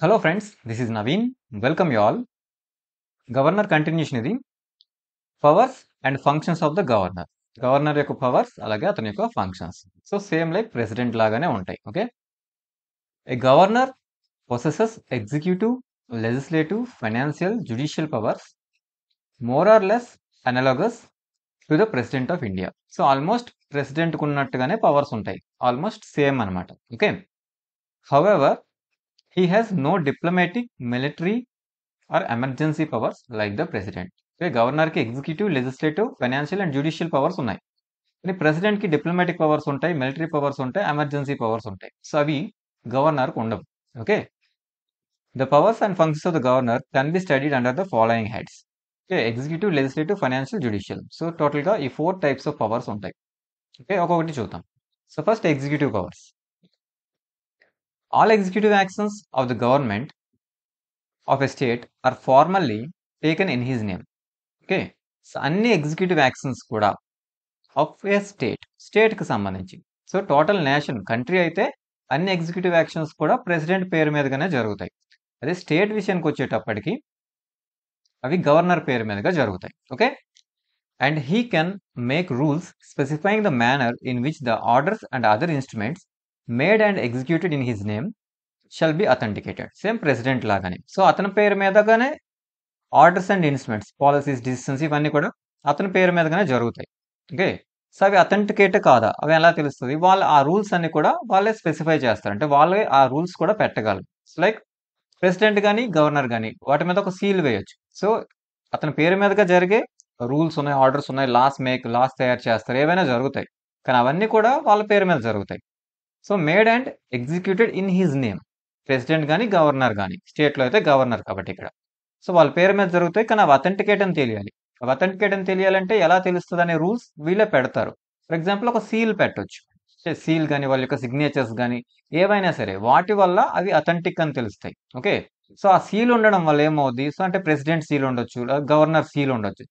Hello friends, this is Naveen. Welcome you all. Governor continuation ఇది powers and functions of the governor. Governor యొక్క powers అలాగే అతని యొక్క functions. So same like president లాగానే ఉంటాయి. Okay, A governor possesses executive, legislative, financial, judicial powers more or less analogous to the president of India. So almost president కు ఉన్నట్టుగానే powers ఉంటాయి, almost same అనమాట. Okay, however he has no diplomatic, military or emergency powers like the president. Governor కి executive, legislative, financial and judicial powers ఉన్నాయి. కానీ president కి diplomatic powers ఉంటాయి, military powers ఉంటాయి, ఎమర్జెన్సీ పవర్స్ ఉంటాయి. సో అవి గవర్నర్ కు ఉండవు. Okay, the powers and functions of the governor can be studied under the following heads. Okay, executive, legislative, financial, judicial. So total గా ఈ 4 types of powers ఉంటాయి. Okay, ఒక్కొక్కటి చూద్దాం. So first executive powers. All executive actions of the government of a state are formally taken in his name. Okay, so అన్ని executive actions కూడా of A state కి సంబంధించి. So total nation country అయితే అన్ని executive actions కూడా president పేరు మీదగానే జరుగుతాయి. అదే స్టేట్ విషయానికి వచ్చేటప్పటికి అవి గవర్నర్ పేరు మీదుగా జరుగుతాయి. Okay, and he can make rules specifying the manner in which the orders and other instruments made and executed in his name shall be authenticated. Same president లాగానే. సో అతని పేరు మీదగానే orders and instruments, policies, decisions ఇవన్నీ కూడా అతని పేరు మీదగానే జరుగుతాయి. Okay, so అవి అథెంటికేట్ కాదా, అవి ఎలా తెలుస్తుంది? వాళ్ళు ఆ రూల్స్ అన్ని కూడా వాళ్ళే స్పెసిఫై చేస్తారు, అంటే వాళ్ళే ఆ రూల్స్ కూడా పెట్టగలరు. లైక్ ప్రెసిడెంట్ కానీ గవర్నర్ కానీ వాటి మీద ఒక సీల్ వేయొచ్చు. సో అతని పేరు మీదగా జరిగే రూల్స్ ఉన్నాయి, ఆర్డర్స్ ఉన్నాయి, లాస్ తయారు చేస్తారు, ఏవైనా జరుగుతాయి. కానీ అవన్నీ కూడా వాళ్ళ పేరు మీద జరుగుతాయి. So made and executed in his name. President కానీ గవర్నర్ కానీ, స్టేట్లో అయితే గవర్నర్ కాబట్టి ఇక్కడ. సో వాళ్ళ పేరు మీద జరుగుతాయి, కానీ అవి అథెంటికేట్ అని తెలియాలి. అవి అథెంటికేట్ అని తెలియాలంటే ఎలా తెలుస్తుంది అనే రూల్స్ వీళ్ళే పెడతారు. ఫర్ ఎగ్జాంపుల్ ఒక సీల్ పెట్టొచ్చు. సీల్ కానీ వాళ్ళ యొక్క సిగ్నేచర్స్ కానీ ఏవైనా సరే వాటి వల్ల అవి అథెంటిక్ అని తెలుస్తాయి. ఓకే, సో ఆ సీల్ ఉండడం వల్ల ఏమవుద్ది? సో అంటే ప్రెసిడెంట్ సీల్ ఉండొచ్చు, గవర్నర్ సీల్ ఉండొచ్చు.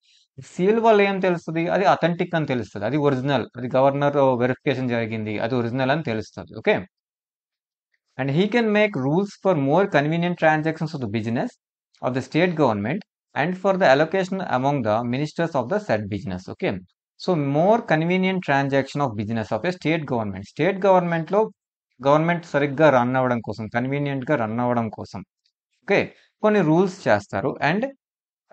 సీల్ వల్ల ఏం తెలుస్తుంది? అది అథెంటిక్ అని తెలుస్తుంది, అది ఒరిజినల్, అది గవర్నర్ వెరిఫికేషన్ జరిగింది, అది ఒరిజినల్ అని తెలుస్తుంది. Okay, and he can make rules for more convenient transactions of the business of the state government and for the allocation among the ministers of the said business. Okay, so more convenient transaction of business of a state government. State government లో government సరిగ్గా run అవ్వడం కోసం, convenient గా run అవ్వడం కోసం okay కొన్ని rules చేస్తారు. And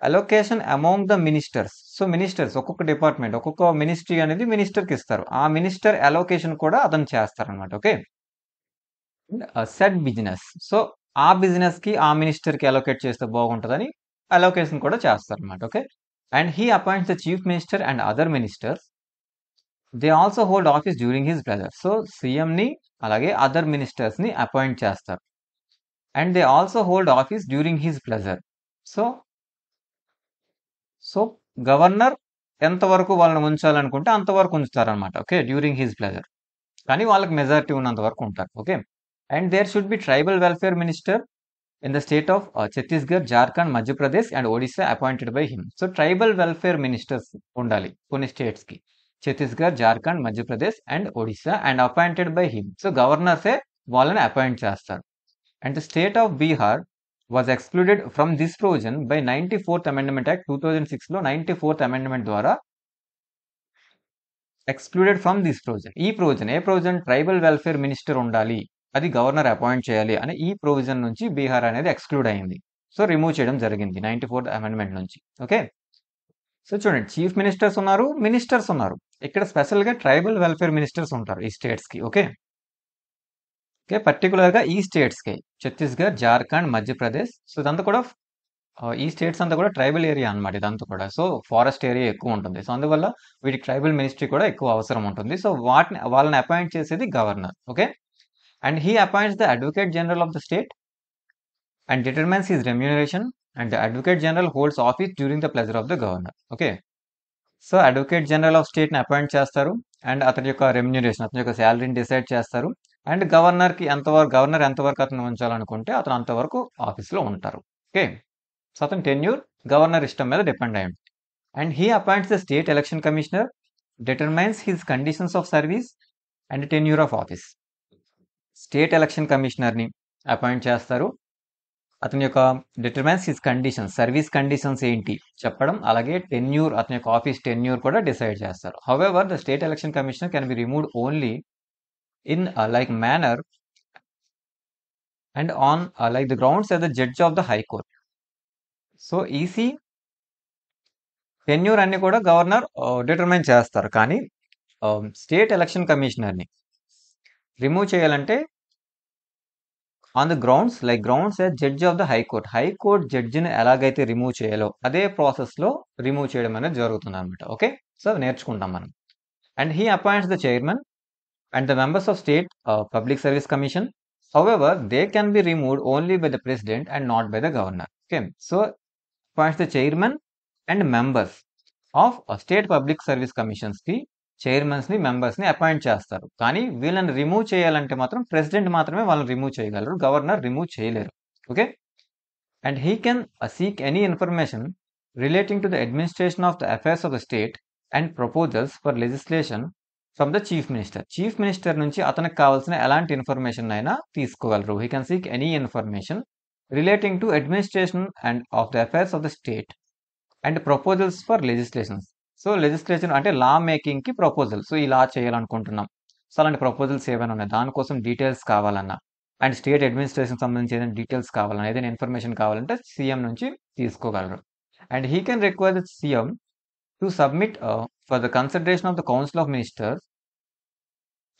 allocation among the ministers. So ministers, ఒక్కొక్క డిపార్ట్మెంట్, ఒక్కొక్క మినిస్ట్రీ అనేది మినిస్టర్ కి ఇస్తారు. ఆ మినిస్టర్ అలొకేషన్ కూడా అతను చేస్తారు అనమాట. Okay, set business. సో ఆ బిజినెస్ కి ఆ మినిస్టర్ కి అలొకేట్ చేస్తే బాగుంటుందని అలొకేషన్ కూడా చేస్తారు అనమాట. Okay, and he appoints the chief minister and other ministers. They also hold office during his pleasure. So CM ని అలాగే అదర్ మినిస్టర్స్ ని అపాయింట్ చేస్తారు. And they also hold office during his pleasure. So so governor ఎంతవరకు వాళ్ళని ఉంచాలనుకుంటే అంతవరకు ఉంచుతారనమాట. Okay, during his pleasure. కానీ వాళ్ళకి మెజారిటీ ఉన్నంత వరకు ఉంటారు. Okay, and there should be tribal welfare minister in the state of Chhattisgarh, Jharkhand, Madhya Pradesh and Odisha appointed by him. So tribal welfare ministers undali కొన్ని states ki, Chhattisgarh, Jharkhand, Madhya Pradesh and Odisha, and appointed by him. So governors ఏ వాళ్ళని appoint చేస్తారు. And the state of Bihar was excluded from this provision by 94th Amendment Act 2006 లో 94th Amendment ద్వారా excluded from this provision. ఈ provision, ఏ provision? Tribal welfare minister ఉండాలి, అది governor appoint చేయాలి అని ఈ ప్రొవిజన్ నుంచి బీహార్ అనేది ఎక్స్క్లూడ్ అయింది. సో రిమూవ్ చేయడం జరిగింది 94th అమెండ్మెంట్ నుంచి. ఓకే, సో చూడండి, చీఫ్ మినిస్టర్స్ ఉన్నారు, మినిస్టర్స్ ఉన్నారు. ఇక్కడ స్పెషల్ గా ట్రైబల్ వెల్ఫేర్ మినిస్టర్స్ ఉంటారు ఈ స్టేట్స్ కి. ఓకే, ఓకే, పర్టికులర్ గా ఈ స్టేట్స్ కి, ఛత్తీస్గఢ్, జార్ఖండ్, మధ్యప్రదేశ్. సో ఇదంతా కూడా ఈ స్టేట్స్ అంతా కూడా ట్రైబల్ ఏరియా అనమాట ఇదంతా కూడా. సో ఫారెస్ట్ ఏరియా ఎక్కువ ఉంటుంది. సో అందువల్ల వీటికి ట్రైబల్ మినిస్ట్రీ కూడా ఎక్కువ అవసరం ఉంటుంది. సో వాళ్ళని అపాయింట్ చేసేది governor. Okay, and he appoints the advocate general of the state and determines his remuneration, and the advocate general holds office during the pleasure of the governor. Okay, so advocate general of state ని appoint చేస్తారు, and అతని యొక్క remuneration, అతని యొక్క శాలరీని decide చేస్తారు. And governor ఎంతవరకు అతను ఉంచాలనుకుంటే అతను అంతవరకు ఆఫీస్ లో ఉంటారు. ఓకే, సో అతని టెన్యూర్ గవర్నర్ ఇష్టం మీద డిపెండ్ అయ్యి ఉంటుంది. And he appoints the state election commissioner, determines his conditions of service and tenure of office. State election commissioner ని అపాయింట్ చేస్తారు, అతని యొక్క determines his conditions, service conditions ఏంటి చెప్పడం, అలాగే టెన్యూర్, అతని యొక్క ఆఫీస్ టెన్యూర్ కూడా డిసైడ్ చేస్తారు. However the state election commissioner can be removed only in like manner and on like the grounds as the judge of the high court. So EC tenure అన్ని కూడా governor determine చేస్తారు, కానీ state election కమిషనర్ని remove చేయాలంటే on the grounds like grounds as judge of the high court జడ్జిని ఎలాగైతే remove చేయాలో అదే ప్రాసెస్లో రిమూవ్ చేయడం అనేది జరుగుతుంది అనమాట. ఓకే, సో నేర్చుకుంటాం మనం. And he appoints the chairman and the members of state public service commission. However, they can be removed only by the president and not by the governor. Okay, so appoints the chairman and members of state public service commissions కి chairmans ని members ని appoint చేస్తారు, కానీ వీళ్ళని remove చేయాలంటే మాత్రం president మాత్రమే వాళ్ళని రిమూవ్ చేయగలరు, గవర్నర్ రిమూవ్ చేయలేరు. Okay, and he can seek any information relating to the administration of the affairs of the state and proposals for legislation from the chief minister నుంచి అతనికి కావాల్సిన ఎలాంటి ఇన్ఫర్మేషన్ అయినా తీసుకోగలరు. He can seek any information relating to administration and of the affairs of the state and proposals for legislations. So legislation అంటే law making కి proposal, so ఈ law చేయాలనుకుంటున్నాం, సో అలాంటి ప్రపోజల్స్ ఏమైనా ఉన్నాయి, దానికోసం డీటెయిల్స్ కావాలన్నా, అండ్ స్టేట్ అడ్మినిస్ట్రేషన్ సంబంధించి ఏదైనా డీటెయిల్స్ కావాలన్నా, ఏదైనా ఇన్ఫర్మేషన్ కావాలంటే సీఎం నుంచి తీసుకోగలరు. And he can require the CM to submit for the consideration of the Council of Ministers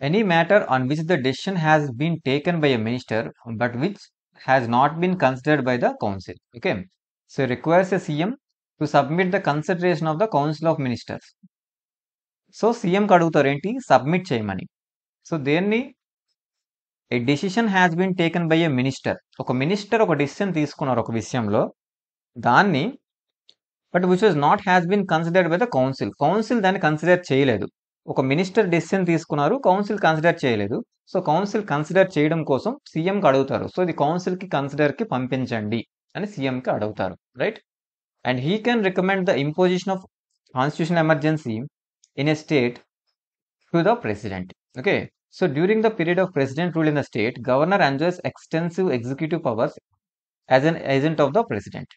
any matter on which the decision has been taken by a minister but which has not been considered by the council. Okay, so it requires a CM to submit the consideration of the Council of Ministers. So CM అడుగుతారు ఏంటి, submit చేయమని. So దేన్ని, a decision has been taken by a minister, ఒక minister ఒక decision తీసుకున్నారు ఒక విషయంలో, దాన్ని but which was not has been considered by the council దాన్ని కన్సిడర్ చేయలేదు. ఒక మినిస్టర్ డెసిషన్ తీసుకున్నారు, కౌన్సిల్ కన్సిడర్ చేయలేదు. సో కౌన్సిల్ కన్సిడర్ చేయడం కోసం సీఎంకి అడుగుతారు, సో ఇది కౌన్సిల్కి కన్సిడర్కి పంపించండి అని సీఎంకి అడుగుతారు, right. And he can recommend the imposition of constitutional emergency in a state to the president. Okay, so during the period of president rule in the state, governor enjoys extensive executive powers as an agent of the president.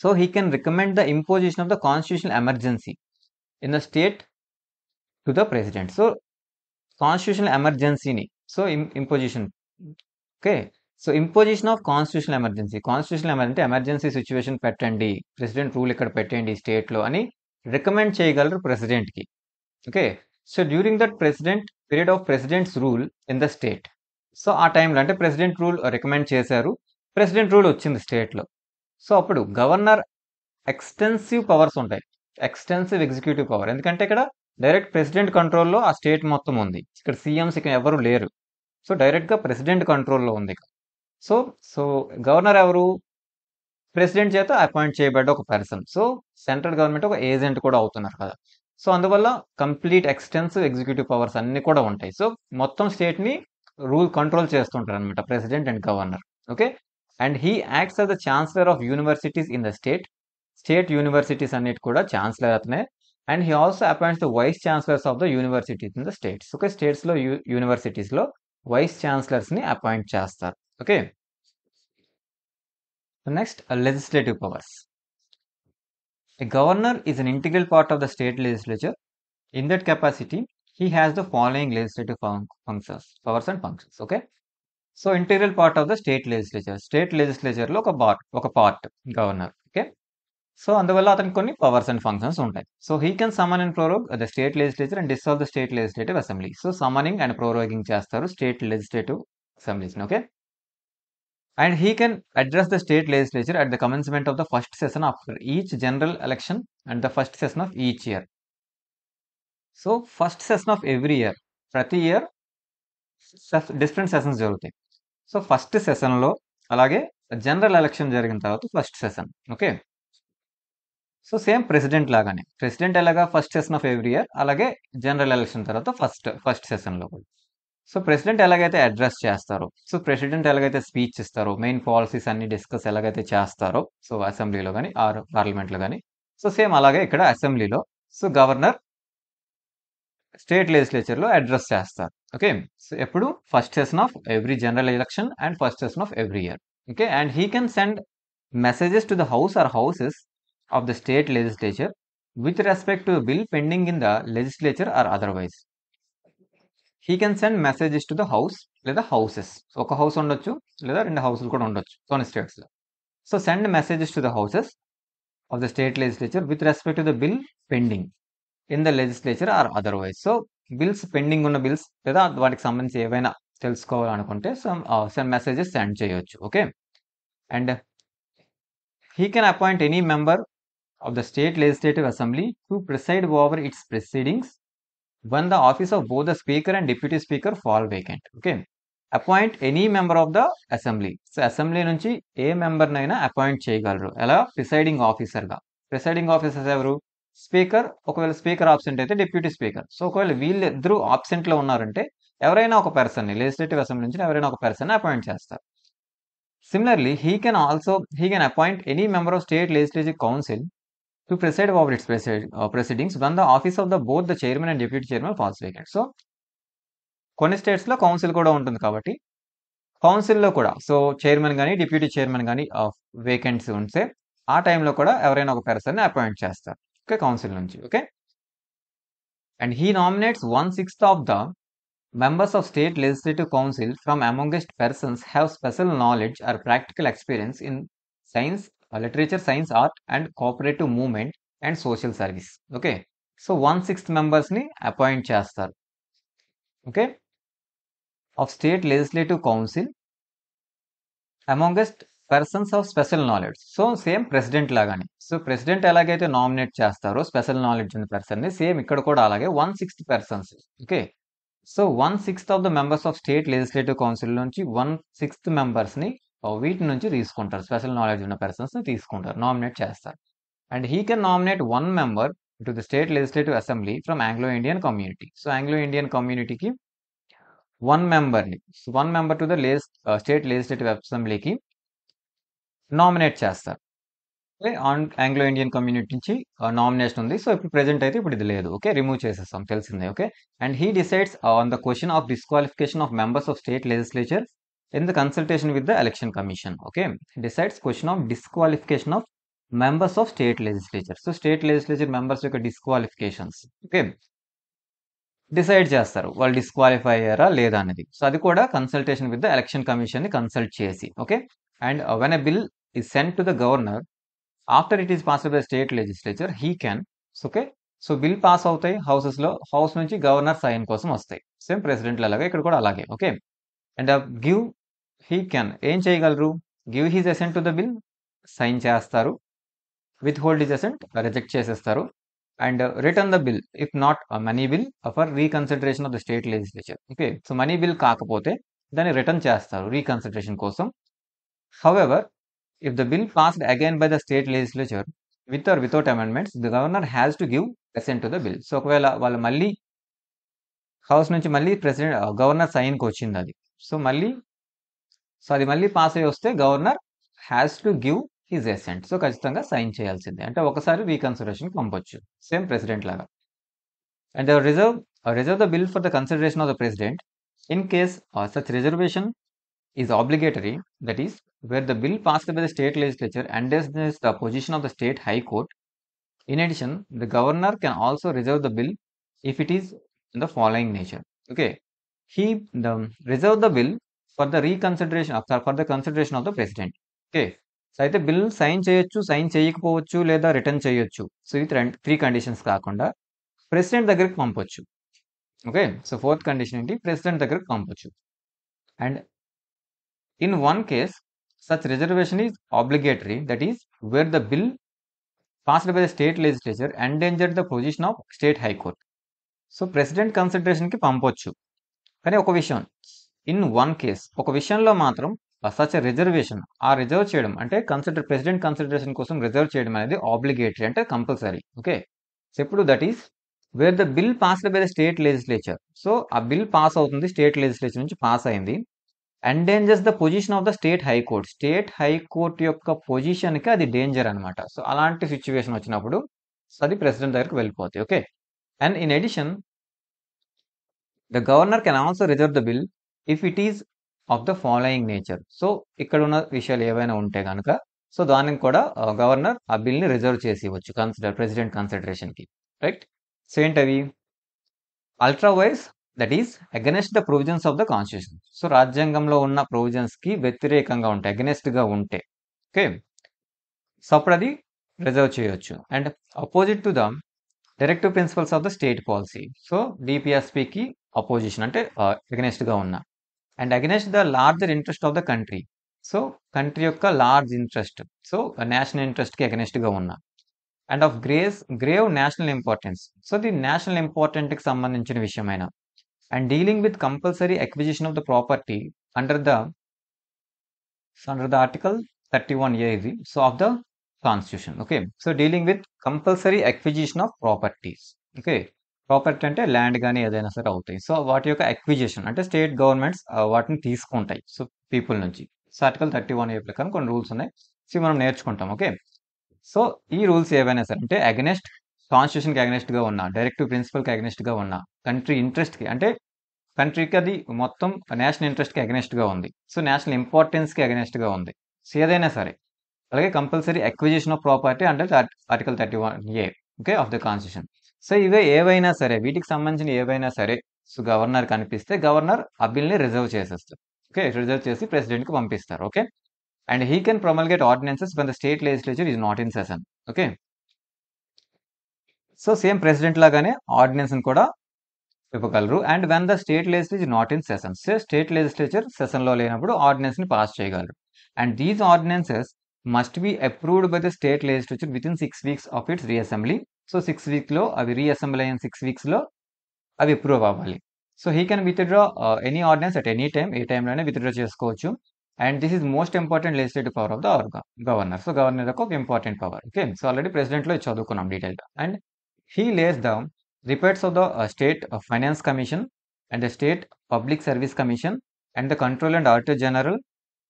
So he can recommend the imposition of the constitutional emergency in the state to the president. So constitutional emergency ni, so imposition. Okay, so imposition of constitutional emergency, emergency situation pettandi, president rule ikkada pettandi state lo ani recommend cheyagalaru president ki. Okay, so during that period of president's rule in the state, so ఆ టైంలో అంటే president rule recommend చేశారు, president rule వచ్చింది state లో. So అప్పుడు governor extensive powers ఉంటాయి, extensive executive power, ఎందుకంటే ఇక్కడ డైరెక్ట్ ప్రెసిడెంట్ కంట్రోల్లో ఆ స్టేట్ మొత్తం ఉంది, ఇక్కడ సీఎంస్ ఇక్కడ ఎవరు లేరు, సో డైరెక్ట్గా ప్రెసిడెంట్ కంట్రోల్లో ఉంది. సో సో గవర్నర్ ఎవరు, ప్రెసిడెంట్ చేత అపాయింట్ చేయబడ్డ ఒక పర్సన్, సో సెంట్రల్ గవర్నమెంట్ ఒక ఏజెంట్ కూడా అవుతున్నారు కదా. సో అందువల్ల కంప్లీట్ ఎక్స్టెన్సివ్ ఎగ్జిక్యూటివ్ పవర్స్ అన్ని కూడా ఉంటాయి. సో మొత్తం స్టేట్ని కంట్రోల్ చేస్తుంటారు అనమాట president and governor. Okay, and he acts as the chancellor of universities in the state universities అన్నిటి కూడా ఛాన్సలర్ అతనే. And he also appoints the vice chancellors of the universities in the states. Okay, స్టేట్స్లో యూనివర్సిటీస్లో vice ఛాన్సలర్స్ని appoint చేస్తారు. Okay, next legislative powers. A governor is an integral part of the state legislature. In that capacity, he has the following legislative powers and functions. Okay, so integral part of the state లెజిస్లేచర్లో ఒక part governor. Okay, so అందువల్ల అతనికి కొన్ని powers and functions ఉంటాయి. So he can summon and prorogue the state legislature and dissolve the state legislative assembly. So summoning and proroguing చేస్తారు state legislative అసెంబ్లీస్ని. Okay, and he can address the state legislature at the commencement of the first session after each general election and the first session of each year. So first session of every year, ప్రతి year different sessions జరుగుతాయి. So first సెషన్లో అలాగే general election జరిగిన తర్వాత first session. Okay, so same president లాగానే, president ఎలాగా first session of every year, అలాగే general election తర్వాత ఫస్ట్ సెషన్లో కూడా. సో ప్రెసిడెంట్ ఎలాగైతే అడ్రస్ చేస్తారో, సో ప్రెసిడెంట్ ఎలాగైతే స్పీచ్ ఇస్తారో, మెయిన్ పాలసీస్ అన్ని డిస్కస్ ఎలాగైతే చేస్తారో, సో అసెంబ్లీలో కానీ ఆర్ పార్లమెంట్లో కానీ, సో సేమ్ అలాగే ఇక్కడ అసెంబ్లీలో సో గవర్నర్ స్టేట్ లెజిస్లేచర్లో అడ్రస్ చేస్తారు. ఓకే, సో ఎప్పుడు first session of every general election and first session of every year. Okay, and he can send messages to the house or houses of the state legislature with respect to a bill pending in the legislature or otherwise. He can send messages to the house లేదా houses, ఒక house ఉండొచ్చు లేదా రెండు houses కూడా ఉండొచ్చు కొన్ని స్టేట్స్లో. So send messages to the houses of the state legislature with respect to the bill pending in the legislature or otherwise. So bills pending ఉన్న బిల్స్ లేదా వాటికి సంబంధించి ఏవైనా తెలుసుకోవాలనుకుంటే సమ్ మెసేజెస్ సెండ్ చేయొచ్చు. Okay, and he can appoint any member of the state legislative assembly to preside over it's proceedings when the office of both the speaker and deputy speaker fall vacant. Okay, appoint any member of the assembly. So assembly నుంచి a member నైనా appoint చేయగలరు. ఎలా? Presiding officer గా. Presiding officers ఎవరు? Speaker, ఒకవేళ speaker absent అయితే deputy speaker. So ఒకవేళ వీళ్ళిద్దరూ ఆబ్సెంట్ లో ఉన్నారంటే ఎవరైనా ఒక పర్సన్ ని, లెజిస్లేటివ్ అసెంబ్లీ నుంచి ఎవరైనా ఒక పర్సన్ అపాయింట్ చేస్తారు. Similarly he can appoint any member of state legislative council to preside over its proceedings when the office of both the chairman and deputy chairman falls vacant. So కొన్ని స్టేట్స్లో council కూడా ఉంటుంది కాబట్టి కౌన్సిల్లో కూడా so chairman కానీ deputy chairman కానీ vacancy ఉంటే ఆ టైంలో కూడా ఎవరైనా ఒక పర్సన్ని అపాయింట్ చేస్తారు. ఓకే, కౌన్సిల్ నుంచి. Okay, and he nominates 1/6 of the members of state legislative council from amongst persons have special knowledge or practical experience in science, literature, science, art and cooperative movement and social service. Okay, so 1/6 members ni appoint చేస్తారు. Okay, of state legislative council amongst persons of special knowledge. So same president లాగానే. So president ఎలాగైతే nominate చేస్తారో special knowledge ఉన్న person ని, same ఇక్కడ కూడా అలాగే 1/6 persons. Okay, so 1/6 of the members of state legislative council నుంచి 1/6 మెంబర్స్ ని వీటి నుంచి తీసుకుంటారు. స్పెషల్ నాలెడ్జ్ ఉన్న పర్సన్స్ ని తీసుకుంటారు, నామినేట్ చేస్తారు. And he can nominate 1 member to the state legislative assembly from Anglo Indian community. So Anglo Indian కమ్యూనిటీకి 1 మెంబర్ని, 1 member to the state legislative అసెంబ్లీకి నామినేట్ చేస్తారు. ఆంగ్లో ఇండియన్ కమ్యూనిటీ నుంచి నామినేషన్ ఉంది. So ఇప్పుడు ప్రెజెంట్ అయితే ఇప్పుడు ఇది లేదు. ఓకే, రిమూవ్ చేసేస్తాం, తెలిసిందే. Okay, and he decides on the question of disqualification of members of state legislature in the consultation with the election commission. Okay, decides question of disqualification of members of state legislature. So state legislature members యొక్క disqualifications okay decide చేస్తారు, వాళ్ళు disqualify అయ్యారా లేదా అనేది. So అది కూడా consultation with the election commission ని consult చేసి. Okay, and when a bill is sent to the governor after it is passed by the state legislature, he can. Okay, so bill pass అవుతాయి houses లో, house నుంచి governor sign కోసం వస్తాయి. Same president అలాగే ఇక్కడ కూడా అలాగే. Okay, and give he can ఏం చేయగలరు? Give his assent to the bill, sign చేస్తారు. Withhold his assent, reject చేసేస్తారు. And return the bill if not money bill for reconsideration of the state legislature. Okay, so money bill కాకపోతే దాన్ని return చేస్తారు reconsideration కోసం. However if the bill passed again by the state legislature with or without amendments, the governor has to give assent to the bill. So ఒకవేళ వాళ్ళు మళ్ళీ house నుంచి మళ్ళీ president governor సైన్కి వచ్చింది అది, సో అది మళ్ళీ పాస్ అయ్యి వస్తే governor has to give his assent. So ఖచ్చితంగా సైన్ చేయాల్సిందే, అంటే ఒకసారి రీకన్సిడరేషన్ పంపొచ్చు, సేమ్ ప్రెసిడెంట్ లాగా. And reserve the bill for the consideration of the president in case such reservation is obligatory, that is where the bill passed by the state legislature endangers the position of the state high court. In addition, the governor can also reserve the bill if it is in the following nature. Okay, he reserve the bill for the consideration of the president. Okay, so అయితే bill sign చేయొచ్చు, sign చేయకపోవచ్చు, లేదా return చేయొచ్చు. So ఇది 3 conditions కాకుండా president దగ్గరికి పంపొచ్చు. Okay, so 4th condition ఏంటి? ప్రెసిడెంట్ దగ్గరికి పంపొచ్చు. And in one case, such reservation is obligatory, that is where the bill passed by the state legislature endangered the position of state high court. So president కన్సిడరేషన్కి పంపొచ్చు, కానీ ఒక విషయం, in one case, ఒక విషయంలో మాత్రం సచ్ రిజర్వేషన్, ఆ reserve చేయడం అంటే ప్రెసిడెంట్ కన్సిడరేషన్ కోసం రిజర్వ్ చేయడం అనేది ఆబ్లిగేటరీ, అంటే కంపల్సరీ. ఓకే, సో ఇప్పుడు that is where the bill passed by the state legislature. So ఆ బిల్ పాస్ అవుతుంది, స్టేట్ లెజిస్లేచర్ నుంచి పాస్ అయింది. Endangers the position of the state high court, state high court యొక్క పొజిషన్కి అది డేంజర్ అనమాట. సో అలాంటి సిచ్యువేషన్ వచ్చినప్పుడు అది ప్రెసిడెంట్ దగ్గరికి వెళ్ళిపోతాయి. Okay, and in addition the governor can also reserve the bill if it is of the following nature. So ఇక్కడ ఉన్న విషయాలు ఏవైనా ఉంటే కనుక సో దానికి కూడా గవర్నర్ ఆ బిల్ని రిజర్వ్ చేసి ఇవ్వచ్చు ప్రెసిడెంట్ కన్సిడరేషన్కి, రైట్. సో ఏంటవి? Ultra vires, that is against the provisions of the constitution. So రాజ్యాంగంలో ఉన్న ప్రొవిజన్స్కి వ్యతిరేకంగా ఉంటే, అగెనెస్ట్గా ఉంటే, ఓకే, సో అప్పుడు అది రిజర్వ్ చేయొచ్చు. And opposite to the directive principles of the state policy. So డిపిఎస్పికి అపోజిషన్ అంటే అగెనెస్ట్గా ఉన్న. And against the larger interest of the country. So country యొక్క లార్జ్ ఇంట్రెస్ట్, సో నేషనల్ ఇంట్రెస్ట్కి అగెనెస్ట్గా ఉన్న. And of grave national importance. So the national ఇంపార్టెంట్కి సంబంధించిన విషయమైన. And dealing with compulsory acquisition of the property under the article 31A ఇది so of the constitution. Okay, so dealing with compulsory acquisition of properties. Okay, property అంటే land కానీ ఏదైనా సరే అవుతాయి. So వాటి యొక్క అక్విజిషన్ అంటే స్టేట్ గవర్నమెంట్స్ వాటిని తీసుకుంటాయి సో పీపుల్ నుంచి. సో ఆర్టికల్ 31A ప్రకారం కొన్ని రూల్స్ ఉన్నాయి, సో మనం నేర్చుకుంటాం. ఓకే, సో ఈ రూల్స్ ఏవైనా సరే అంటే అగెనెస్ట్ కాన్స్టిట్యూషన్కి అగెనెస్ట్గా ఉన్న, డైరెక్టివ్ ప్రిన్సిపల్కి అగెనెస్ట్గా ఉన్న, కంట్రీ ఇంట్రెస్ట్కి అంటే కంట్రీకి అది మొత్తం నేషనల్ ఇంట్రెస్ట్కి అగెనెస్ట్గా ఉంది, సో నేషనల్ ఇంపార్టెన్స్కి అగెనెస్ట్గా ఉంది, సో ఏదైనా సరే. అలాగే compulsory acquisition of property under article 31A okay of the constitution. So ఇవే ఏవైనా సరే, వీటికి సంబంధించిన ఏవైనా సరే సో గవర్నర్ కనిపిస్తే గవర్నర్ ఆ బిల్ని రిజర్వ్ చేసేస్తారు. ఓకే, రిజర్వ్ చేసి ప్రెసిడెంట్కి పంపిస్తారు. Okay, and he can promulgate ordinances when the state legislature is not in session. Okay, so same president లాగానే ఆర్డినెన్స్ కూడా ఇవ్వగలరు. And when the state legislature not in session, state legislature సెషన్లో లేనప్పుడు ordinance ని pass చేయగలరు. And these ordinances must be approved by the state legislature within 6 weeks of its reassembly. So 6 weeks లో అవి రీఅసెంబ్లీ అయిన 6 weeks లో అవి approve అవ్వాలి. So he can withdraw any ordinance at any time, ఏ టైంలోనే విత్డ్రా చేసుకోవచ్చు. And this is most important legislative power of the governor. So governor యొక్క ఒక important power. Okay, so already ప్రెసిడెంట్లో చదువుకున్నాం డీటెయిల్గా. And he lays the reports of the state finance commission and the state public service commission and the control and auditor general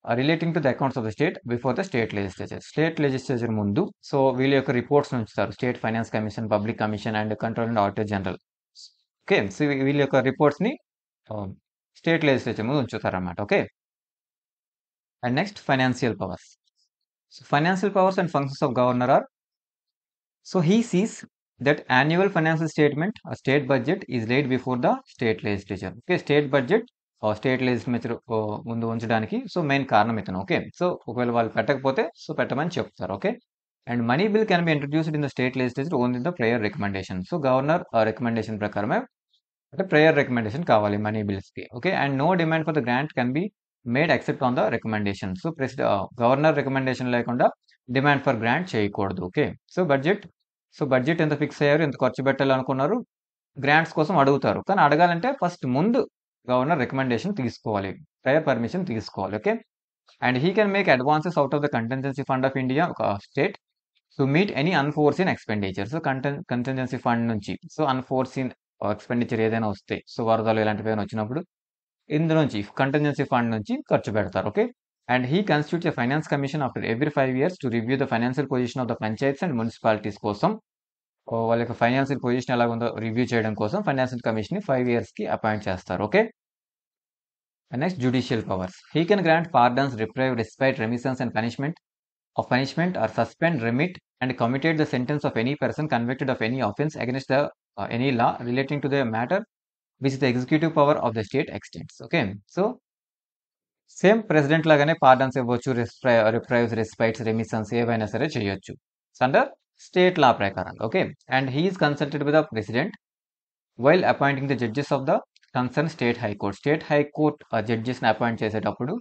relating to the accounts of the state before the state legislature. State legislature ముందు so వీళ్ళ యొక్క reports ఉంచుతారు, state finance commission, public commission and control and auditor general. Okay, so వీళ్ళ యొక్క reports ని state legislature ముందు ఉంచుతారు అన్నమాట. Okay, and next financial powers. So financial powers and functions of governor are, so he sees that annual financial statement, a state budget is laid before the state legislature. Okay, state budget state legislature ముందు ఉంచడానికి so main కారణం ఇతను. Okay, so ఒకవేళ వాళ్ళు పెట్టకపోతే so పెట్టమని చెప్తారు. Okay, and money bill can be introduced in the state legislature only the prior recommendation. So governor recommendation ప్రకారమే అంటే ప్రేయర్ రికమెండేషన్ కావాలి మనీ బిల్స్కి. Okay, and no demand for the grant can be made except on the recommendation. So governor recommendation లేకుండా demand for grant చేయకూడదు. Okay, so budget ఎంత fix అయ్యారు, ఎంత ఖర్చు పెట్టాలనుకున్నారు, గ్రాంట్స్ కోసం అడుగుతారు. కానీ అడగాలంటే ఫస్ట్ ముందు గవర్నర్ రికమెండేషన్ తీసుకోవాలి, ప్రయర్ పర్మిషన్ తీసుకోవాలి. Okay, and he can make advances out of the contingency fund of India ఒక state to meet any unforeseen expenditure. So contingency fund నుంచి సో అన్ఫోర్సీన్ ఎక్స్పెండిచర్ ఏదైనా వస్తే, సో వరదలు ఇలాంటివి ఏమైనా వచ్చినప్పుడు ఇందు నుంచి కంటింజెన్సీ ఫండ్ నుంచి ఖర్చు పెడతారు. Okay, and he constitutes a finance commission after every 5 years to review the financial position of the panchayats and municipalities కోసం వాళ్ళ యొక్క ఫైనాన్షియల్ పొజిషన్ ఎలా ఉందో రివ్యూ చేయడం కోసం ఫైనాన్షియల్ కమిషన్ 5 years కి అపాయింట్ చేస్తారు. Okay, next judicial powers. He can grant pardons, reprieve, respite, remissions and punishment or suspend, remit and commute the sentence of any person convicted of any offense against the any law relating to the matter which the executive power of the state extends. Okay, so same president లాగానే పార్డన్స్ ఇవ్వచ్చు, రిప్రైవ్స్, రెస్పైట్స్, రెమిసన్స్ ఏవైనా సరే చేయొచ్చు under state law ప్రకారం. Okay, and he is consulted with the president while appointing the judges of the concern state high court. State high court జడ్జెస్ని appoint చేసేటప్పుడు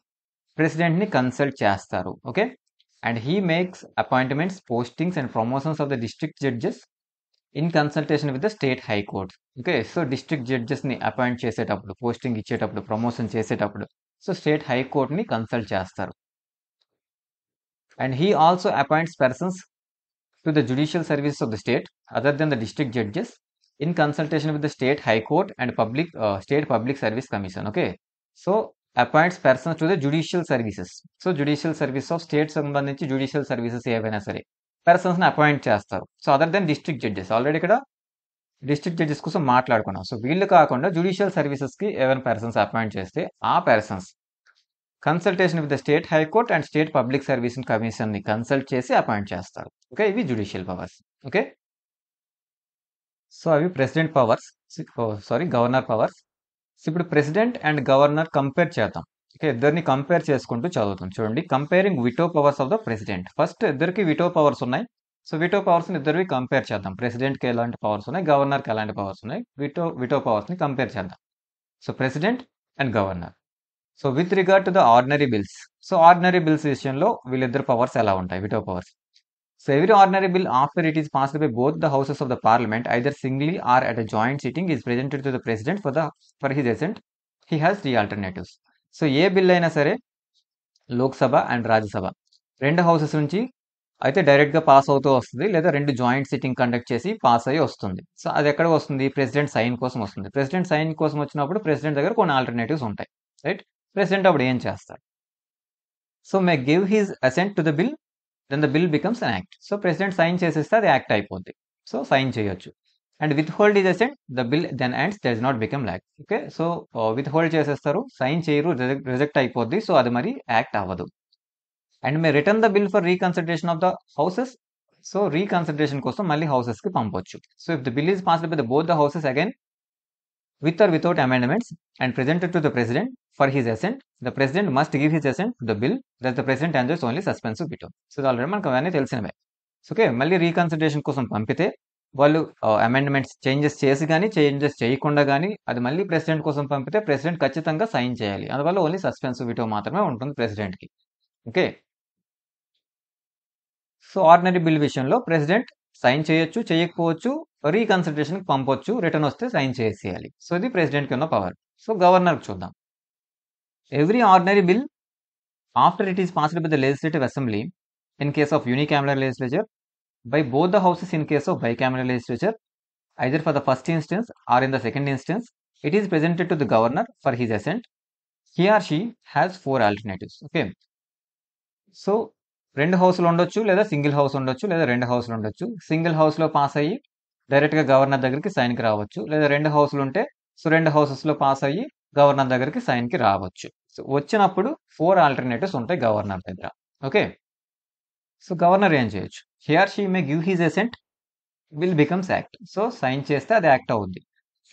ప్రెసిడెంట్ని consult చేస్తారు. Okay, and he makes appointments, postings and promotions of the district judges in consultation with the state high court. Okay, so district జడ్జెస్ని appoint చేసేటప్పుడు, posting ఇచ్చేటప్పుడు, promotion చేసేటప్పుడు so state హైకోర్ట్ని consult చేస్తారు. And he also appoints persons to the judicial services of the state other than the district judges in consultation with the state high court and state public service commission. Okay, so appoints persons to the judicial services. So judicial service of state సంబంధించి judicial services ఏవైనా సరే పర్సన్స్ని appoint చేస్తారు. So other than district judges, already ఇక్కడ district judges కోసం మాట్లాడుకున్నాం. So వీళ్ళు కాకుండా జ్యుడిషియల్ సర్వీసెస్కి ఏమైనా పర్సన్స్ అపాయింట్ చేస్తే ఆ persons consultation with the state high court and state public service కమిషన్ని కన్సల్ట్ చేసి అపాయింట్ చేస్తారు. ఓకే, ఇవి జ్యుడిషియల్ పవర్స్. ఓకే, సో అవి ప్రెసిడెంట్ పవర్స్, గవర్నర్ పవర్స్. ఇప్పుడు ప్రెసిడెంట్ అండ్ గవర్నర్ కంపేర్ చేద్దాం. ఓకే, ఇద్దరిని కంపేర్ చేసుకుంటూ చదువుతాం. చూడండి, comparing veto powers of the president. First ఇద్దరికి విటో పవర్స్ ఉన్నాయి. సో విటో పవర్స్ ని ఇద్దరివి కంపేర్ చేద్దాం. ప్రెసిడెంట్కి ఎలాంటి పవర్స్ ఉన్నాయి, గవర్నర్కి ఎలాంటి పవర్స్ ఉన్నాయి, విటో పవర్స్ ని కంపేర్ చేద్దాం. So president and governor. So with regard to the ordinary bills, so ordinary bills విషయంలో వీళ్ళిద్దరు పవర్స్ ఎలా ఉంటాయి, veto powers. So every ordinary bill after it is passed by both the houses of the parliament, either singly or at a joint sitting, is presented to the president for his assent. He has three alternatives. So A bill అయినా సరే Lok Sabha and Rajya Sabha రెండు houses నుంచి అయితే direct గా pass అవుతూ వస్తుంది, లేదా రెండు జాయింట్ సిట్టింగ్ కండక్ట్ చేసి పాస్ అయ్యి వస్తుంది. సో అది ఎక్కడ వస్తుంది, ప్రెసిడెంట్ సైన్ కోసం వస్తుంది. ప్రెసిడెంట్ సైన్ కోసం వచ్చినప్పుడు ప్రెసిడెంట్ దగ్గర కొన్ని ఆల్టర్నేటివ్స్ ఉంటాయి, రైట్. ప్రెసిడెంట్ అప్పుడు ఏం చేస్తాడు, so may give his assent to the bill, then the bill becomes an act. So president sign చేసేస్తే అది యాక్ట్ అయిపోద్ది. సో సైన్ చేయొచ్చు. And withhold is assent, the bill then ends does not become act. Okay, so withhold చేసేస్తారు, sign చేయరు, reject అయిపోద్ది. So అది మరి act అవ్వదు. And may return the bill for reconsideration of the houses. So reconsideration కోసం మళ్ళీ houses కి పంపొచ్చు. So if the bill is passed by the both the houses again with or without amendments and presented to the president for his assent, the president must give his assent to the bill, that the president enjoys only suspensive veto. So already మనకు అవన్నీ తెలిసినవే. Okay, మళ్ళీ reconsideration కోసం పంపితే వాళ్ళు amendments changes చేసి కానీ changes చేయకుండా కానీ అది మళ్ళీ ప్రెసిడెంట్ కోసం పంపితే ప్రెసిడెంట్ ఖచ్చితంగా సైన్ చేయాలి. అందువల్ల ఓన్లీ సస్పెన్సివ్ వీటో మాత్రమే ఉంటుంది ప్రెసిడెంట్ కి. ఓకే, సో ఆర్డినరీ బిల్ విషయంలో ప్రెసిడెంట్ సైన్ చేయొచ్చు, చేయకపోవచ్చు, రీకన్సిడరేషన్ కి పంపొచ్చు, రిటర్న్ వస్తే సైన్ చేసేయాలి. సో ఇది ప్రెసిడెంట్ కి ఉన్న పవర్. సో గవర్నర్ చూద్దాం. Every ordinary bill after it is passed by the legislative assembly in case of unicameral legislature, by both the houses in case of bicameral legislature, either for the first instance or in the second instance, it is presented to the governor for his assent. He or she has four alternatives. Okay, so రెండు హౌస్లు ఉండొచ్చు, లేదా single house ఉండొచ్చు, లేదా రెండు హౌస్లు ఉండొచ్చు. Single house లో పాస్ అయ్యి డైరెక్ట్ గా గవర్నర్ దగ్గరికి సైన్ కి రావచ్చు, లేదా రెండు హౌస్లు ఉంటే సో రెండు హౌసెస్ లో పాస్ అయ్యి గవర్నర్ దగ్గరికి సైన్ కి రావచ్చు. సో వచ్చినప్పుడు ఫోర్ ఆల్టర్నేటివ్స్ ఉంటాయి గవర్నర్ దగ్గర. ఓకే, సో గవర్నర్ ఏం చేయొచ్చు, he or she may give his assent, will becomes act. So sign చేస్తే అది యాక్ట్ అవుద్ది.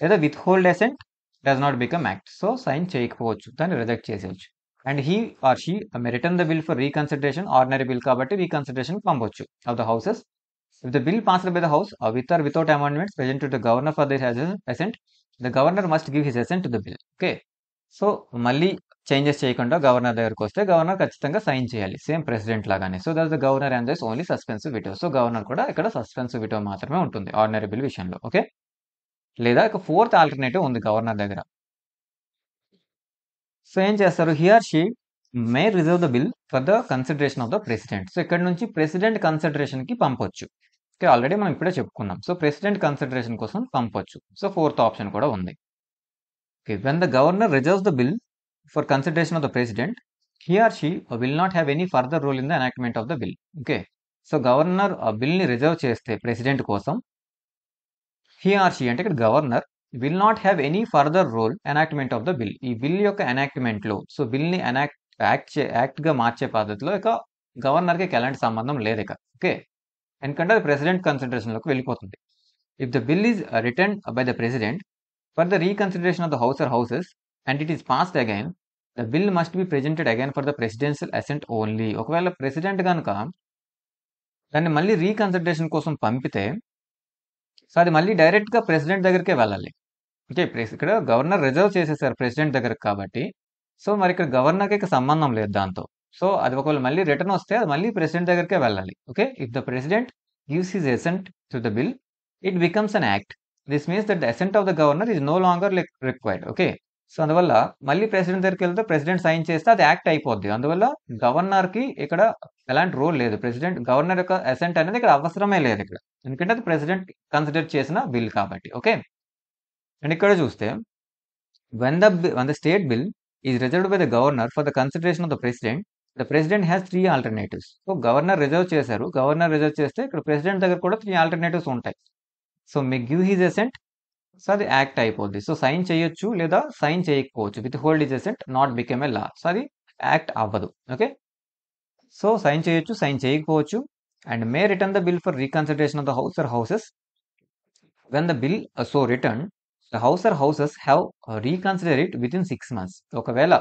లేదా withhold assent, does not become act. So sign చేయకపోవచ్చు, దాన్ని రిజెక్ట్ చేసేయచ్చు. And he or she may return the bill for reconsideration, ordinary bill కాబట్టి reconsideration పంపొచ్చు of the houses. If the bill passed by the house with or without amendments present to the governor for this assent, the governor must give his assent to the bill. Okay, so మళ్ళీ changes చేయకుండా governor దగ్గరకు వస్తే governor ఖచ్చితంగా sign చేయాలి, same president లాగానే. So that the governor enjoys only suspensive veto. So governor కూడా ఇక్కడ suspensive veto మాత్రమే ఉంటుంది ఆర్డినరీ బిల్ విషయంలో. ఓకే, లేదా ఇక ఫోర్త్ ఆల్టర్నేటివ్ ఉంది గవర్నర్ దగ్గర. సో ఏం చేస్తారు, he or she may reserve the bill for the consideration of the president. So ఇక్కడ నుంచి ప్రెసిడెంట్ కన్సిడరేషన్ కి పంపొచ్చు. ఓకే, ఆల్రెడీ మనం ఇప్పుడే చెప్పుకున్నాం. సో ప్రెసిడెంట్ కన్సిడరేషన్ కోసం పంపొచ్చు. సో ఫోర్త్ ఆప్షన్ కూడా ఉంది. Okay, when the governor reserves the bill for consideration of the president, he or she will not have any further role in the enactment of the bill. Okay, so governor ఆ bill ని reserve చేస్తే president కోసం, he or she అంటే ఇక్కడ governor will not have any further role enactment of the bill. ఈ bill యొక్క enactment లో, so bill ని యాక్ట్ గా మార్చే పద్ధతిలో ఇక గవర్నర్ కి ఎలాంటి సంబంధం లేదు ఇక. ఓకే, ఎందుకంటే అది ప్రెసిడెంట్ కన్సిడరేషన్ లోకి వెళ్ళిపోతుంది. If the bill is return by the president for the reconsideration of the house or houses and it is passed again, the bill must be presented again for the presidential assent only. ఒకవేళ president కనుక దాన్ని మళ్ళీ reconsideration కోసం పంపితే so అది మళ్ళీ direct గా president దగ్గరికే వెళ్ళాలి. ఓకే, ఇక్కడ గవర్నర్ రిజర్వ్ చేసేసారు ప్రెసిడెంట్ దగ్గరకు కాబట్టి, సో మరి ఇక్కడ గవర్నర్కి ఇక సంబంధం లేదు దాంతో. సో అది ఒకవేళ మళ్ళీ రిటర్న్ వస్తే అది మళ్ళీ ప్రెసిడెంట్ దగ్గరికే వెళ్ళాలి. Okay, if the president gives his assent to the bill, it becomes an act. This means that the assent of the governor is no longer required. Okay, so అందువల్ల మళ్ళీ ప్రెసిడెంట్ దగ్గరికి వెళ్తే president sign చేస్తే అది act అయిపోద్ది. అందువల్ల governor కి ఇక్కడ ఎలాంటి రోల్ లేదు. గవర్నర్ యొక్క అసెంట్ అనేది ఇక్కడ అవసరమే లేదు ఇక్కడ, ఎందుకంటే అది ప్రెసిడెంట్ కన్సిడర్ చేసిన బిల్ కాబట్టి. ఓకే, అండ్ ఇక్కడ చూస్తే when the state bill is reserved by the governor for the consideration of the president has three alternatives. So governor reserve చేశారు, గవర్నర్ రిజర్వ్ చేస్తే ఇక్కడ ప్రెసిడెంట్ దగ్గర కూడా 3 ఆల్టర్నేటివ్స్ ఉంటాయి. So may give his assent, so అది act అయిపోద్ది. So sign చేయొచ్చు లేదా సైన్ చేయకపోవచ్చు. Withhold is assent not become a law. So అది యాక్ట్ అవ్వదు. ఓకే, సో సైన్ చేయొచ్చు, సైన్ చేయకపోవచ్చు. And may return the bill for reconsideration of the house or houses when the bill so returned, the house or houses have reconsider it within 6 months. ఒకవేళ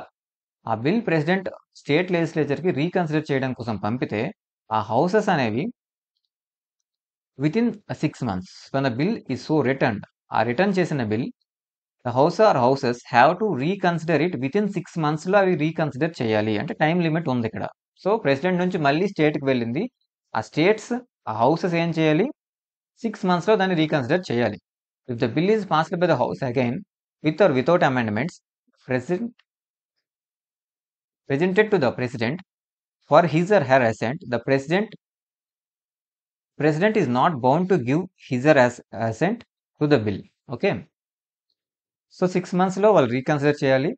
ఆ bill president state లెజిస్లేచర్కి reconsider చేయడం కోసం పంపితే ఆ houses అనేవి within 6 months when the bill is so returned, ఆ return చేసిన bill the house or houses have to reconsider it within 6 monthsలో అవి రీకన్సిడర్ చేయాలి. అంటే టైం లిమిట్ ఉంది ఇక్కడ. సో ప్రెసిడెంట్ నుంచి మళ్ళీ స్టేట్కి వెళ్ళింది, ఆ స్టేట్స్ ఆ హౌసెస్ ఏం చేయాలి, 6 monthsలో దాన్ని రీకన్సిడర్ చేయాలి. If the bill is passed by the house again with or without amendments presented to the president for his or her assent, the president is not bound to give his or her assent to the bill. Okay, so 6 monthsలో వాళ్ళు reconsider చేయాలి.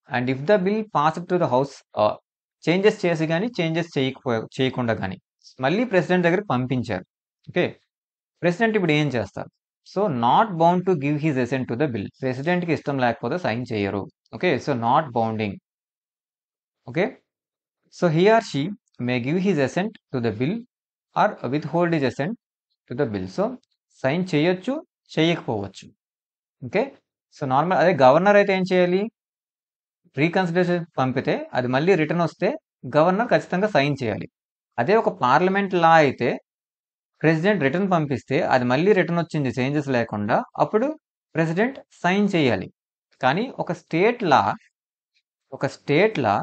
And if the bill passed to the house, changes చేసి కానీ changes చేయకుండా కానీ మళ్ళీ president దగ్గరికి పంపించారు. Okay, president ఇప్పుడు ఏం చేస్తారు, so not bound to give his assent to the bill, ప్రెసిడెంట్కి ఇష్టం లేకపోతే సైన్ చేయరు. Okay, so not bounding. Okay, so he or she may give his assent to the bill or withhold his assent to the bill. So sign చేయొచ్చు, చేయకపోవచ్చు. Okay, so normal అదే governor అయితే ఏం చేయాలి, reconsideration పంపితే అది మళ్ళీ return వస్తే గవర్నర్ ఖచ్చితంగా సైన్ చేయాలి. అదే ఒక పార్లమెంట్ లా అయితే ప్రెసిడెంట్ రిటర్న్ పంపిస్తే అది మళ్ళీ రిటర్న్ వచ్చింది చేంజెస్ లేకుండా, అప్పుడు ప్రెసిడెంట్ సైన్ చేయాలి. కానీ ఒక స్టేట్ లా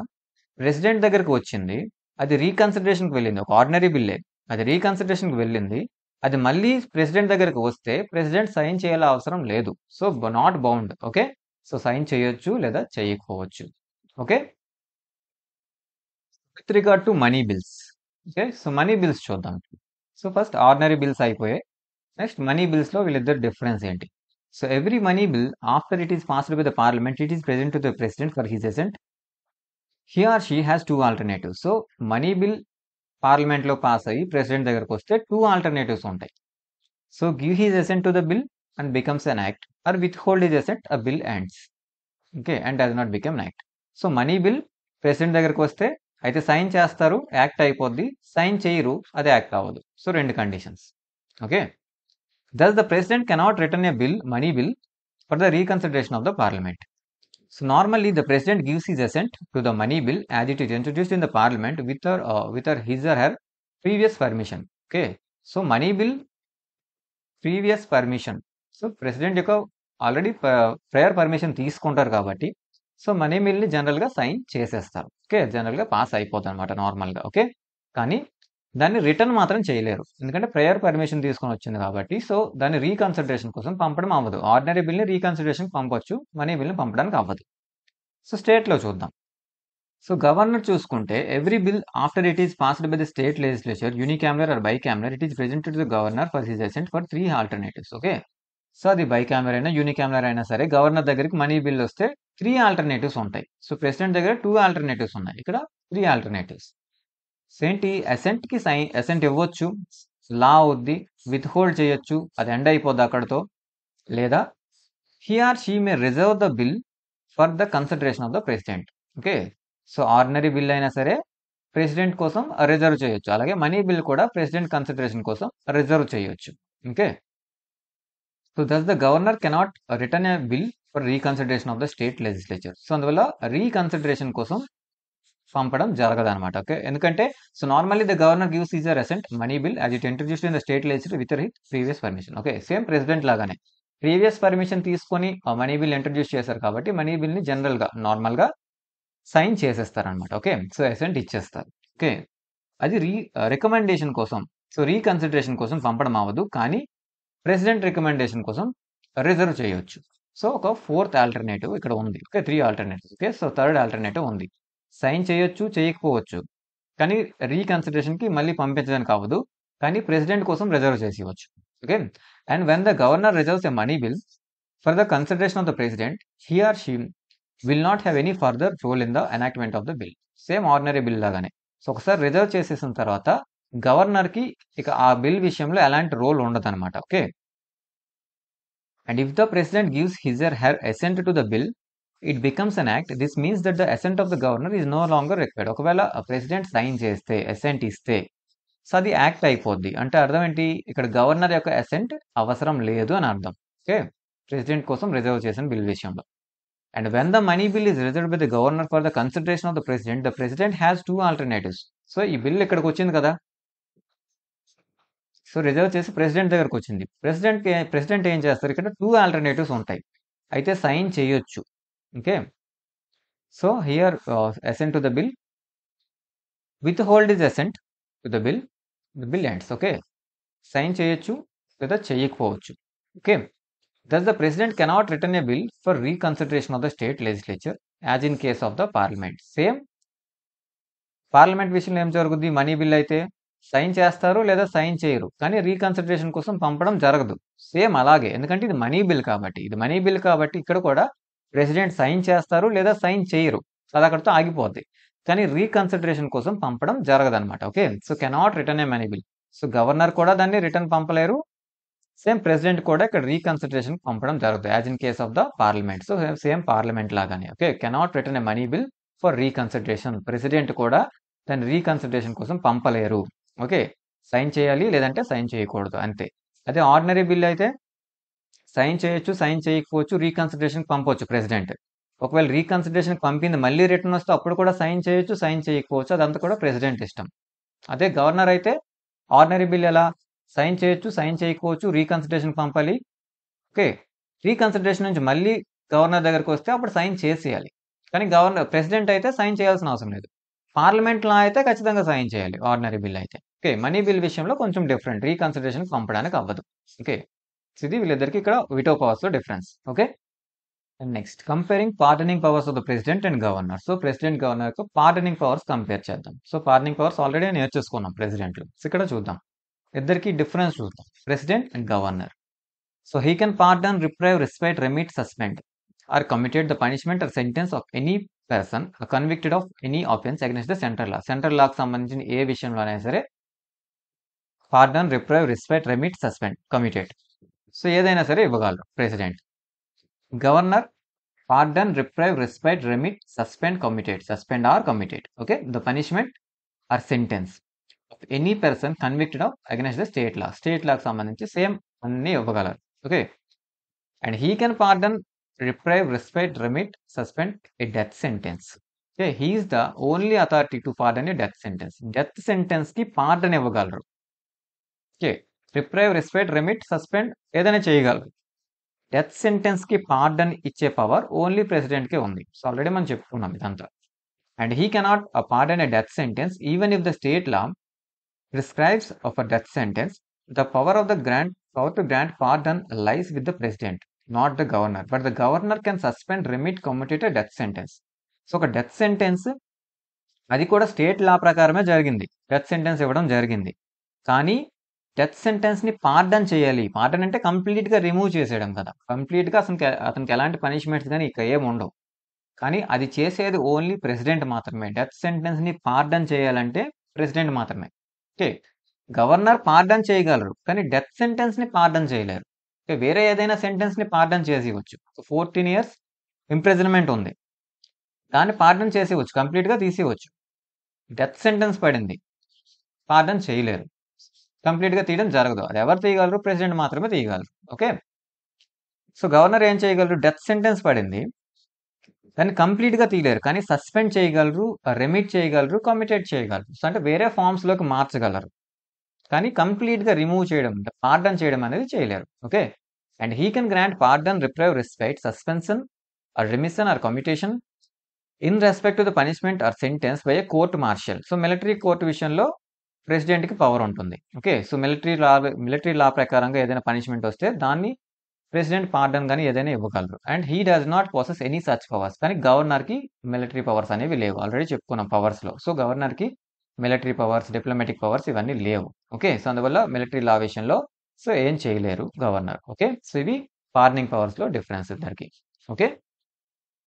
ప్రెసిడెంట్ దగ్గరకు వచ్చింది, అది రీకన్సిడరేషన్కి వెళ్ళింది, ఒక ఆర్డినరీ బిల్లే అది రీకన్సిడరేషన్కి వెళ్ళింది, అది మళ్ళీ ప్రెసిడెంట్ దగ్గరకు వస్తే ప్రెసిడెంట్ సైన్ చేయాల అవసరం లేదు. So not bound. Okay, so sign చేయొచ్చు లేదా చేయకపోవచ్చు. Okay, with regard to money bills. Okay, so money bills చూద్దాం. సో ఫస్ట్ ఆర్డినరీ బిల్స్ అయిపోయాయి, నెక్స్ట్ మనీ బిల్స్లో వీళ్ళిద్దరు డిఫరెన్స్ ఏంటి. So every money bill after it is passed by the parliament, it is present to the president for his assent. He or she has 2 alternatives. So money bill పార్లమెంట్లో pass అయ్యి president దగ్గరకు వస్తే 2 alternatives ఉంటాయి. So give his assent to the bill and becomes an act, or withhold his assent, a bill ends. Okay, and does not become an act. So money bill president దగ్గరకు వస్తే అయితే sign చేస్తారు, act అయిపోద్ది, sign చేయరు, అది act అవ్వదు. So 2 conditions. Okay, thus the president cannot return a bill, money bill, for the reconsideration of the parliament. So normally the president gives his assent to the money bill as it is introduced in the parliament with his or her previous permission. Okay, so money bill previous permission, so president యొక్క already prior permission తీసుకుంటారు కాబట్టి so money బిల్ని జనరల్గా sign చేసేస్తారు. Okay, జనరల్గా pass అయిపోతుంది అనమాట నార్మల్గా. Okay, కానీ దాన్ని రిటర్న్ మాత్రం చేయలేరు, ఎందుకంటే ప్రయర్ పర్మిషన్ తీసుకొని వచ్చింది కాబట్టి. సో దాన్ని రీకన్సిడరేషన్ కోసం పంపడం అవ్వదు. ఆర్డినరీ బిల్ని రీకన్సిడరేషన్ పంపొచ్చు, మనీ బిల్ని పంపడానికి అవ్వదు. సో స్టేట్లో చూద్దాం. సో గవర్నర్ చూసుకుంటే every bill after it is passed by the state legislature unicameral or bicameral, it is presented to the governor for his assent for 3 alternatives. Okay, so అది bicameral అయినా యూనికామ్యులర్ అయినా సరే గవర్నర్ దగ్గరికి money bill వస్తే 3 alternatives ఉంటాయి. So president దగ్గర 2 alternatives ఉన్నాయి, ఇక్కడ 3 alternatives. ఏంటి, అసెంట్కి అసెంట్ ఇవ్వచ్చు, లా అవుద్ది, విత్ హోల్డ్ చేయొచ్చు, అది ఎండ్ అయిపోద్ది అక్కడతో, లేదా he or she may reserve the bill for the consideration of the president. Okay, so ordinary bill అయినా సరే ప్రెసిడెంట్ కోసం రిజర్వ్ చేయొచ్చు, అలాగే మనీ బిల్ కూడా ప్రెసిడెంట్ కన్సిడరేషన్ కోసం రిజర్వ్ చేయొచ్చు. Okay, so thus the governor cannot return a bill for reconsideration of the state legislature. So అందువల్ల reconsideration కోసం పంపడం జరగదు అనమాట. ఓకే, ఎందుకంటే so normally the governor gives his assent money bill as it introduced in the state legislature with his previous permission. Okay, same president లాగానే previous permission తీసుకొని money bill introduce చేశారు కాబట్టి మనీ బిల్ని జనరల్గా నార్మల్గా సైన్ చేసేస్తారనమాట. ఓకే, సో అసెంట్ ఇచ్చేస్తారు. Okay, అది recommendation కోసం, so reconsideration కోసం పంపడం అవ్వదు, కానీ ప్రెసిడెంట్ రికమెండేషన్ కోసం రిజర్వ్ చేయొచ్చు. సో ఒక 4th alternative ఇక్కడ ఉంది. Okay, 3 alternatives. Okay, so 3rd alternative ఉంది, సైన్ చేయొచ్చు, చేయకపోవచ్చు, కానీ రీకన్సిడరేషన్కి మళ్ళీ పంపించడానికి అవ్వదు, కానీ ప్రెసిడెంట్ కోసం రిజర్వ్ చేసి ఇవ్వచ్చు. Okay, and when the governor reserves a money bill for the consideration of the president, he or she will not have any further role in the enactment of the bill. Same ordinary bill లాగానే. So ఒకసారి reserve చేసేసిన తర్వాత గవర్నర్కి ఇక ఆ bill విషయంలో ఎలాంటి role ఉండదు అనమాట. Okay, and if the president gives his or her assent to the bill it becomes an act. This means that the assent of the governor is no longer required. ఒకవేళ president sign చేస్తే, assent ఇస్తే, so అది act అయిపోద్ది. అంటే అర్థం ఏంటి? ఇక్కడ governor యొక్క అసెంట్ అవసరం లేదు అని అర్థం. ఓకే, ప్రెసిడెంట్ కోసం రిజర్వ్ చేసిన బిల్ విషయంలో. And when the money bill is reserved by the governor for the consideration of the president has two alternatives. So ఈ బిల్ ఇక్కడికి వచ్చింది కదా, సో రిజర్వ్ చేసి ప్రెసిడెంట్ దగ్గరకు వచ్చింది. ప్రెసిడెంట్ ఏం చేస్తారు? ఇక్కడ టూ ఆల్టర్నేటివ్స్ ఉంటాయి. అయితే సైన్ చేయొచ్చు. Okay, so here assent to the bill, withhold is assent to the bill ends. Okay, sign చేయొచ్చు లేదా చేయకపోవచ్చు. Okay, thus the president cannot return a bill for reconsideration of the state legislature as in case of the parliament. Same parliament విషయంలో ఏం జరుగుద్ది? Money bill అయితే sign చేస్తారు లేదా sign చేయరు, కానీ రీకన్సిడరేషన్ కోసం పంపడం జరగదు. సేమ్ అలాగే, ఎందుకంటే ఇది మనీ బిల్ కాబట్టి ఇక్కడ కూడా ప్రెసిడెంట్ సైన్ చేస్తారు లేదా సైన్ చేయరు, అది అక్కడితో ఆగిపోద్ది. కానీ రీకన్సిడరేషన్ కోసం పంపడం జరగదు అనమాట. Okay, so cannot return a money bill. So governor కూడా దాన్ని రిటర్న్ పంపలేరు, సేమ్ ప్రెసిడెంట్ కూడా ఇక్కడ రీకన్సిడరేషన్ పంపడం జరుగుతుంది, as in case of the parliament. So same parliament లాగానే. Okay, cannot return a money bill for reconsideration. President కూడా దాన్ని reconsideration కోసం పంపలేరు. ఓకే, సైన్ చేయాలి లేదంటే సైన్ చేయకూడదు, అంతే. అదే ఆర్డినరీ బిల్ అయితే సైన్ చేయొచ్చు, సైన్ చేయకపోవచ్చు, రీకన్సిడరేషన్ పంపవచ్చు ప్రెసిడెంట్. ఒకవేళ రీకన్సిడరేషన్ పంపింది మళ్ళీ రిటర్న్ వస్తే అప్పుడు కూడా సైన్ చేయొచ్చు, సైన్ చేయకపోవచ్చు, అదంతా కూడా ప్రెసిడెంట్ ఇష్టం. అదే గవర్నర్ అయితే ఆర్డినరీ బిల్ ఎలా సైన్ చేయొచ్చు, సైన్ చేయకపోవచ్చు, రీకన్సిడరేషన్ పంపాలి. ఓకే, రీకన్సిడరేషన్ నుంచి మళ్ళీ గవర్నర్ దగ్గరకు వస్తే అప్పుడు సైన్ చేసేయాలి. కానీ ప్రెసిడెంట్ అయితే సైన్ చేయాల్సిన అవసరం లేదు. పార్లమెంట్లో అయితే ఖచ్చితంగా సైన్ చేయాలి ఆర్డినరీ బిల్ అయితే. ఓకే, మనీ బిల్ విషయంలో కొంచెం డిఫరెంట్, రీకన్సిడరేషన్ పంపడానికి అవ్వదు. ఓకే, ఇది వీళ్ళిద్దరికి ఇక్కడ విటో పవర్స్ లో difference. Okay, and next comparing pardoning powers of the president and governor. So president governor యొక్క పార్డనింగ్ పవర్స్ కంపేర్ చేద్దాం. సో పార్డనింగ్ పవర్స్ ఆల్రెడీ నేర్చేసుకున్నాం ప్రెసిడెంట్లో. సో ఇక్కడ చూద్దాం, ఇద్దరికి డిఫరెన్స్ చూద్దాం, president and governor. So he can pardon, reprieve, respect, remit, suspend or committed the punishment or sentence of any person convicted of any offence against the central law. Central లాకి సంబంధించిన ఏ విషయంలోనైనా సరే pardon, reprieve, respect, remit, suspend, committed, so ఏదైనా సరే ఇవ్వగలరు president. Governor pardon, reprieve, respect, remit, suspend, committed, suspend or committed. Okay, the punishment or sentence of any person convicted of against the state law. State లాకి సంబంధించి same అన్ని ఇవ్వగలరు. Okay, and he can pardon, reprieve, respect, remit, suspend a death sentence. Okay, he is the only authority to pardon a death sentence. Death sentence ki pardon ఇవ్వగలరు. Okay, reprieve, respect, remit, suspend ఏదైనా చేయగలరు. Death sentence కి pardon ఇచ్చే power only president కే ఉంది. So already మనం చెప్పుకున్నాం ఇదంతా. And he cannot pardon a death sentence even if the state law prescribes of a death sentence. The power to grant pardon lies with the president, not the governor, but the governor can suspend, remit, commute a death sentence. So ఒక death sentence అది కూడా state లా ప్రకారమే జరిగింది, death sentence ఇవ్వడం జరిగింది. కానీ death sentence ని pardon చేయాలి. పార్డన్ అంటే కంప్లీట్ గా రిమూవ్ చేసేయడం కదా, కంప్లీట్ గా అతనికి ఎలాంటి పనిష్మెంట్స్ కానీ ఇక ఏమి ఉండవు. కానీ అది చేసేది ఓన్లీ ప్రెసిడెంట్ మాత్రమే. డెత్ సెంటెన్స్ ని పార్డన్ చేయాలంటే ప్రెసిడెంట్ మాత్రమే. ఓకే, గవర్నర్ పార్డన్ చేయగలరు కానీ డెత్ సెంటెన్స్ ని పార్డన్ చేయలేరు. వేరే ఏదైనా సెంటెన్స్ ని పార్డన్ చేసి ఇవ్వచ్చు. 14 years ఇంప్రిజన్మెంట్ ఉంది, దాన్ని పార్డన్ చేసి ఇవ్వచ్చు, కంప్లీట్ గా తీసివచ్చు. డెత్ సెంటెన్స్ పడింది, పార్డన్ చేయలేరు, కంప్లీట్ గా తీయడం జరగదు. అది ఎవరు తీయగలరు? ప్రెసిడెంట్ మాత్రమే తీయగలరు. ఓకే, సో గవర్నర్ ఏం చేయగలరు? డెత్ సెంటెన్స్ పడింది, దాన్ని కంప్లీట్ గా తీయలేరు, కానీ సస్పెండ్ చేయగలరు, రెమిట్ చేయగలరు, కమిటెడ్ చేయగలరు. సో అంటే వేరే ఫార్మ్స్ లోకి మార్చగలరు, కానీ కంప్లీట్ గా రిమూవ్ చేయడం, పార్డన్ చేయడం అనేది చేయలేరు. Okay, and he can grant pardon, reprieve, respect, suspension or remission or commutation in respect to the punishment or sentence by a court martial. So military court విషయంలో president కి power ఉంటుంది. Okay, so military law ప్రకారంగా ఏదైనా punishment వస్తే దాన్ని president pardon కానీ ఏదైనా ఇవ్వగలరు. And he does not possess any such powers. కానీ గవర్నర్ కి మిలిటరీ పవర్స్ అనేవి లేవు, ఆల్రెడీ చెప్పుకున్నాం పవర్స్ లో. సో గవర్నర్ కి మిలిటరీ పవర్స్, డిప్లొమాటిక్ పవర్స్ ఇవన్నీ లేవు. ఓకే, సో అందువల్ల మిలిటరీ లా విషయంలో సో ఏం చేయలేరు గవర్నర్. ఓకే, సో ఇవి పార్డనింగ్ పవర్స్ లో డిఫరెన్స్ ఇద్దరికి. ఓకే.